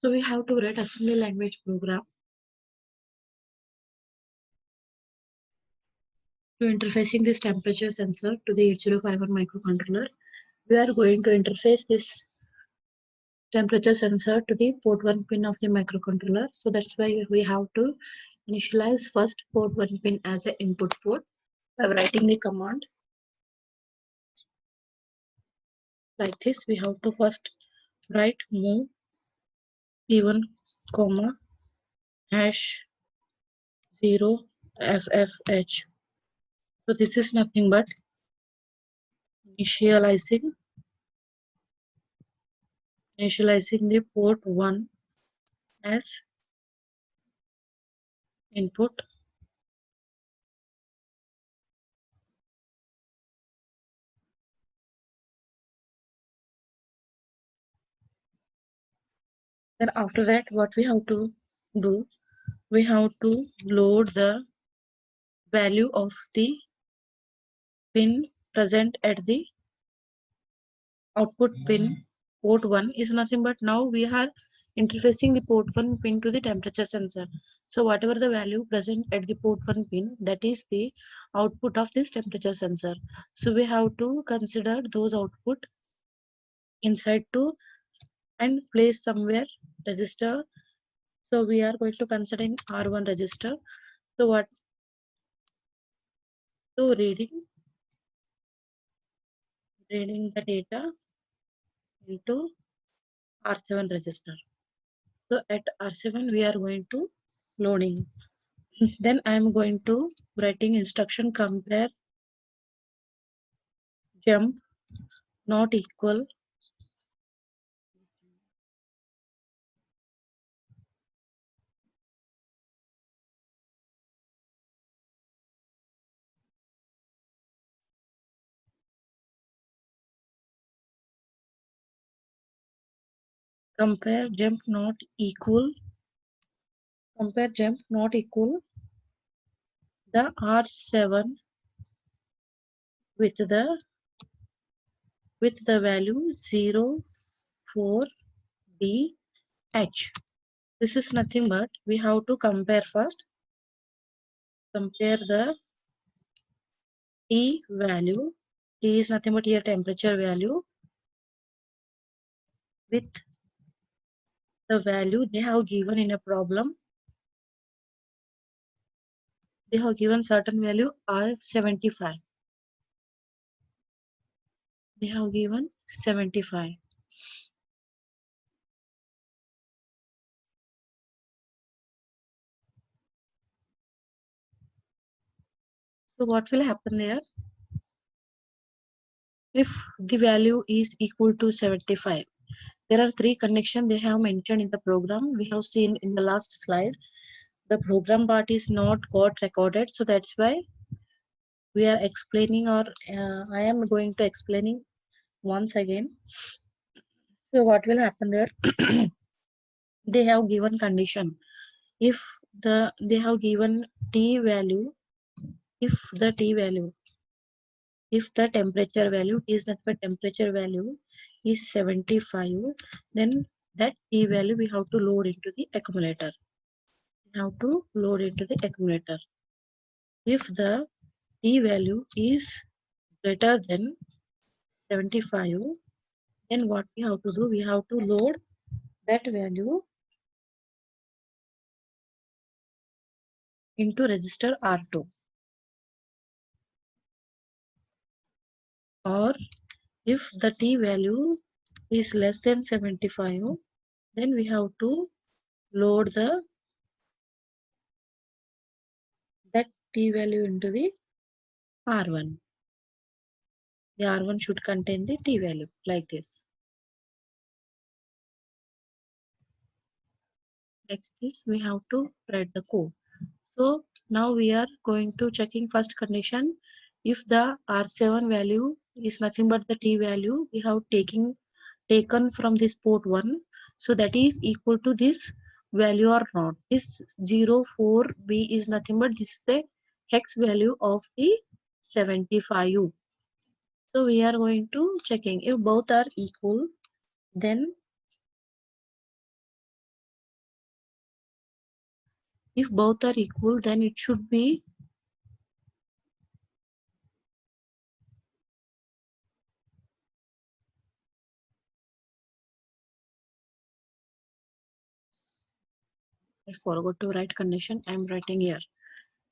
So we have to write assembly language program to interfacing this temperature sensor to the 8051 microcontroller. We are going to interface this temperature sensor to the port 1 pin of the microcontroller. So that's why we have to initialize first port 1 pin as an input port by writing the command like this. We have to first write move p1 comma hash 0 ffh. So this is nothing but initializing the port 1 as input. Then after that, what we have to do, we have to load the value of the pin present at the output pin. Port 1 is nothing but now we are interfacing the port 1 pin to the temperature sensor. So whatever the value present at the port 1 pin, that is the output of this temperature sensor. So we have to consider those output inside to and place somewhere register. So we are going to consider in R1 register. So what to reading the data into R7 register. So at R7 we are going to loading. Then I am going to writing instruction compare jump not equal compare jump not equal the R7 with the value 04BH. This is nothing but we have to compare first. Compare the T value. T is nothing but here temperature value with the value they have given in a problem. They have given certain value of 75. They have given 75. So what will happen there? If the value is equal to 75, there are three conditions they have mentioned in the program. We have seen in the last slide. The program part is not got recorded, so that's why we are explaining, or I am going to explaining once again. So what will happen there? They have given condition. If they have given T value, if the temperature value is not the temperature value is 75, then that T value we have to load into the accumulator. We have to load into the accumulator. If the T value is greater than 75, then what we have to do? We have to load that value into register R2. Or if the T value is less than 75, then we have to load that T value into the R1. The R1 should contain the T value like this. Next is we have to write the code. So now we are going to checking first condition. If the R7 value is nothing but the T value we have taken from this port 1, so that is equal to this value or not. This 04B is nothing but this is the hex value of the 75. So we are going to checking if both are equal, then If both are equal, then it should be I forgot to write condition. I'm writing here.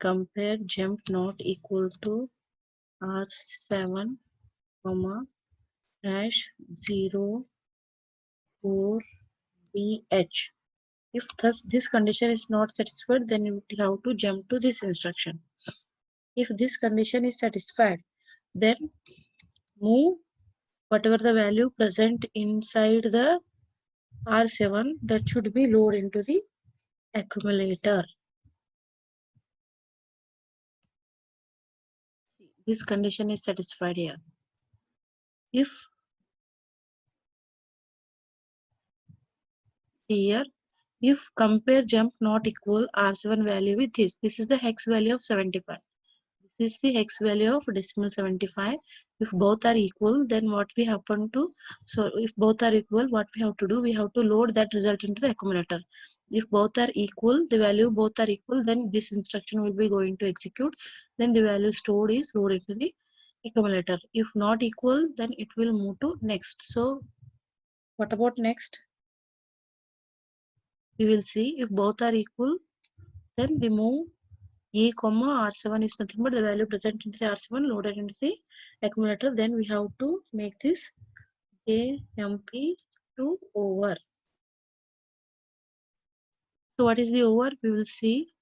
Compare jump not equal to R7, comma, hash 0, 4, BH. If thus this condition is not satisfied, then you have to jump to this instruction. If this condition is satisfied, then move whatever the value present inside the R7 that should be loaded into the accumulator. This condition is satisfied here. If here, if compare jump not equal R7 value with this is the hex value of 75. This is the hex value of decimal 75. If both are equal, then what we happen to, so if both are equal, what we have to do, we have to load that result into the accumulator. If both are equal, the value both are equal, then this instruction will be going to execute. Then the value stored is loaded into the accumulator. If not equal, then it will move to next. So what about next? We will see if both are equal, then we move A comma R7 is nothing but the value present into the R7 loaded into the accumulator. Then we have to make this JMP2 over. So what is the over? We will see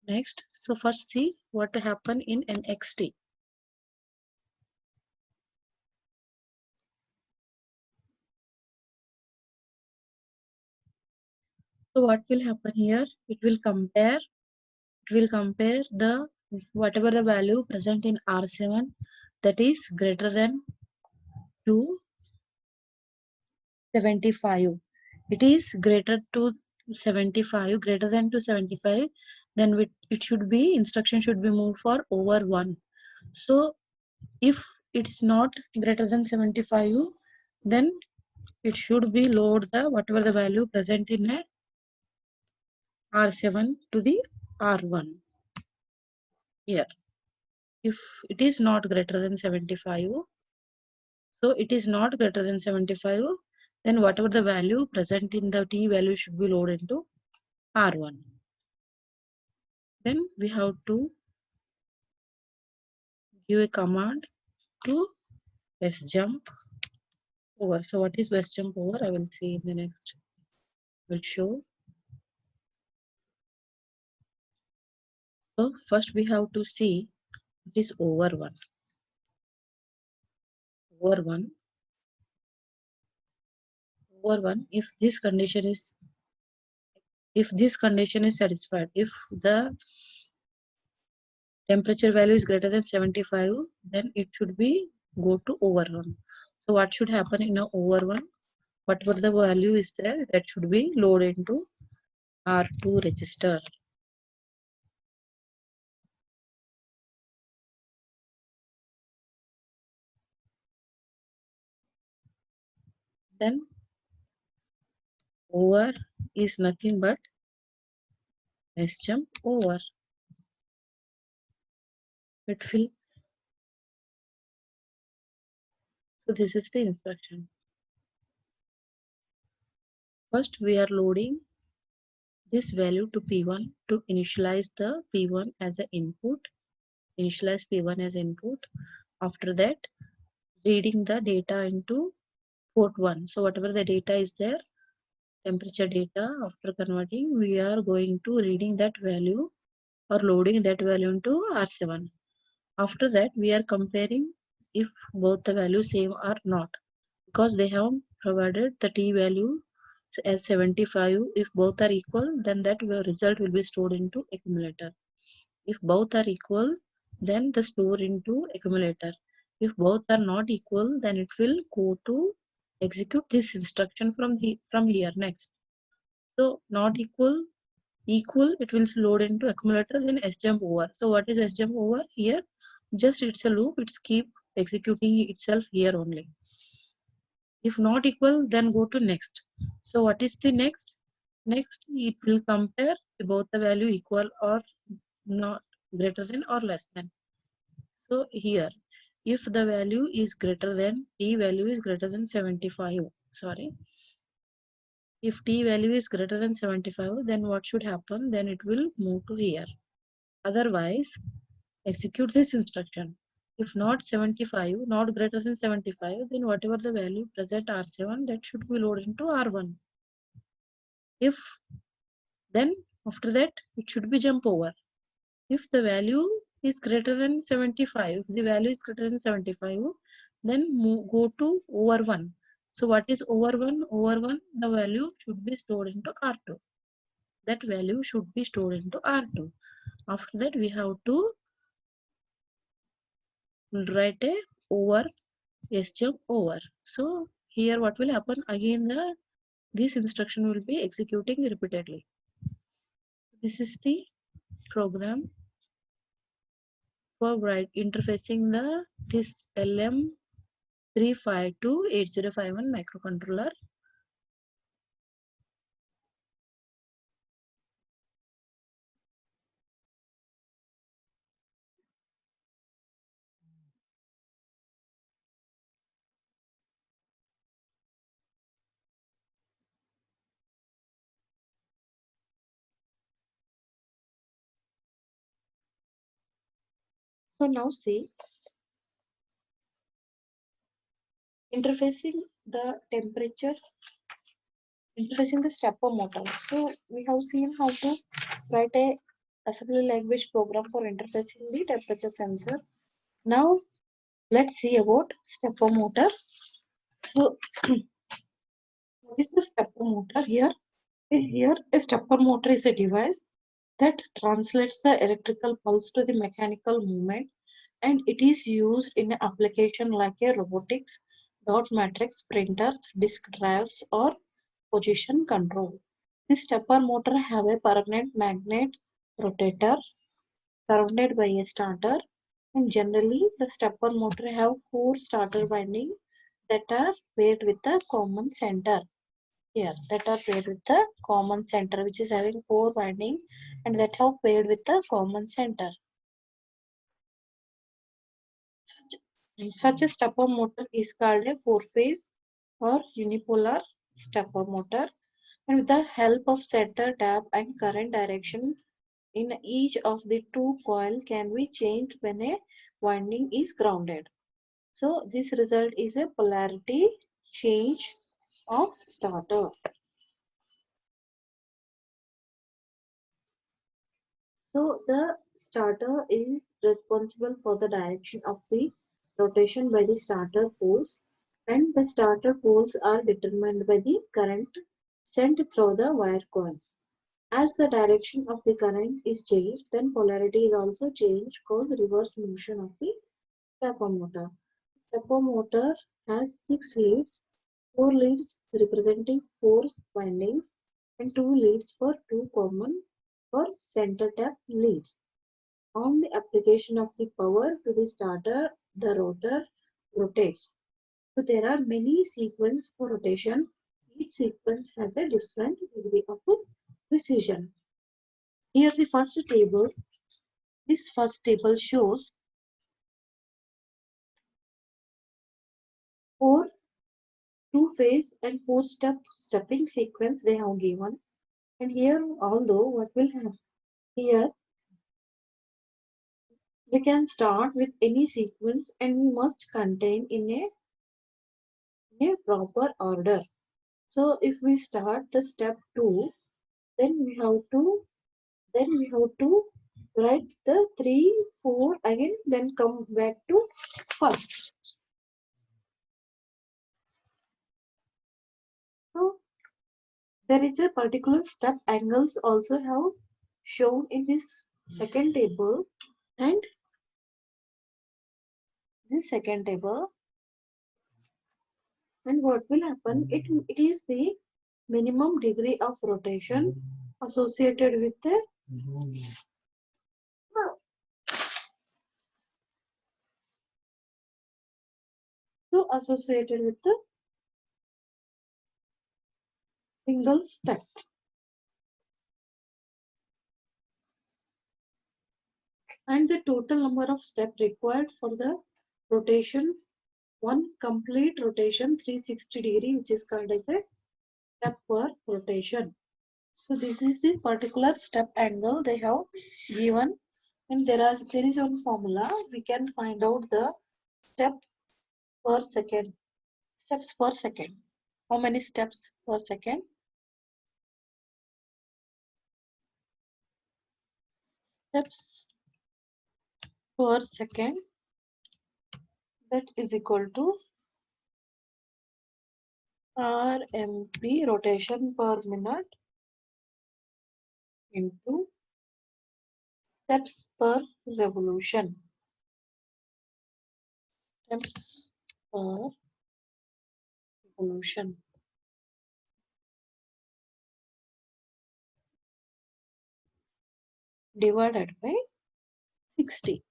next. So first see what happen in NXT. So what will happen here? It will compare the whatever the value present in R7 that is greater than 275. It is greater to 75, greater than to 75, then it should be instruction should be moved for over 1. So if it's not greater than 75, then it should be load the whatever the value present in a R7 to the R1 here. If it is not greater than 75, so it is not greater than 75, then whatever the value present in the T value should be loaded into R1. Then we have to give a command to jump over. So what is jump over? I will see in the next. Will show. So first we have to see it is over 1. Over 1. Over 1. If this condition is satisfied, if the temperature value is greater than 75, then it should be go to over 1. So what should happen in a over 1? Whatever the value is there, that should be loaded into R2 register. Then over is nothing but jump over. It will. So this is the instruction. First we are loading this value to P1 to initialize the P1 as an input. Initialize P1 as input. After that, reading the data into port 1. So whatever the data is there, temperature data, after converting, we are going to reading that value or loading that value into R7. After that, we are comparing if both the values same or not, because they have provided the T value as 75. If both are equal, then that result will be stored into accumulator. If both are equal, then the store into accumulator. If both are not equal, then it will go to execute this instruction from here next. So not equal, equal, it will load into accumulator, then sjump over. So what is sjump over here? Just it's a loop, it's keep executing itself here only. If not equal, then go to next. So what is the next? Next, it will compare both the value equal or not, greater than or less than. So here, if the value is greater than, t value is greater than 75, sorry, if t value is greater than 75, then what should happen? Then it will move to here. Otherwise, execute this instruction. If not 75, not greater than 75, then whatever the value present R7, that should be loaded into R1. If then after that, it should be jump over. If the value is greater than 75, the value is greater than 75, then go to over 1. So what is over 1? Over 1, the value should be stored into R2. That value should be stored into R2. After that, we have to write a over sjump over. So here what will happen? Again, this instruction will be executing repeatedly. This is the program for interfacing this LM3528051 microcontroller. So now see, interfacing the temperature, interfacing the stepper motor. So we have seen how to write a assembly language program for interfacing the temperature sensor. Now let's see about stepper motor. So what is the stepper motor here? Here a stepper motor is a device that translates the electrical pulse to the mechanical movement, and it is used in an application like a robotics, dot matrix printers, disk drives, or position control. This stepper motor have a permanent magnet rotator surrounded by a starter, and generally the stepper motor have four starter windings that are paired with a common center. Here that are paired with the common center, which is having four winding and that have paired with the common center. Such a stepper motor is called a four-phase or unipolar stepper motor, and with the help of center tap and current direction in each of the two coil can be changed when a winding is grounded. So this result is a polarity change of starter. So the starter is responsible for the direction of the rotation by the starter poles, and the starter poles are determined by the current sent through the wire coils. As the direction of the current is changed, then polarity is also changed cause reverse motion of the stepper motor. Stepper motor has 6 leads, 4 leads representing 4 windings, and 2 leads for two common or center tap leads. On the application of the power to the starter, the rotor rotates. So there are many sequences for rotation. Each sequence has a different degree of precision. Here the first table, this first table shows 4 two-phase and 4-step stepping sequence they have given. And here although what will happen here, we can start with any sequence and we must contain in a proper order. So if we start the step 2, then we have to write the 3, 4 again, then come back to first. So there is a particular step angles also have shown in this second table, and this second table, and what will happen, it is the minimum degree of rotation associated with the associated with the single step. and the total number of steps required for the rotation, one complete rotation 360-degree, which is called as a step per rotation. So this is the particular step angle they have given, and there is one formula. We can find out the step per second, steps per second. How many steps per second? Steps per second, that is equal to RMP, rotation per minute, into steps per revolution. Steps per revolution divided by 60.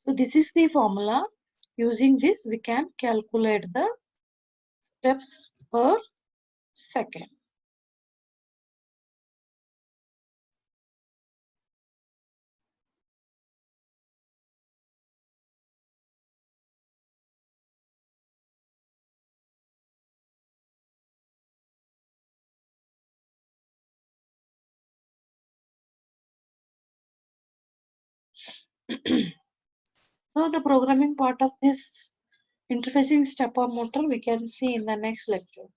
So this is the formula. Using this, we can calculate the steps per second. So the programming part of this interfacing stepper motor we can see in the next lecture.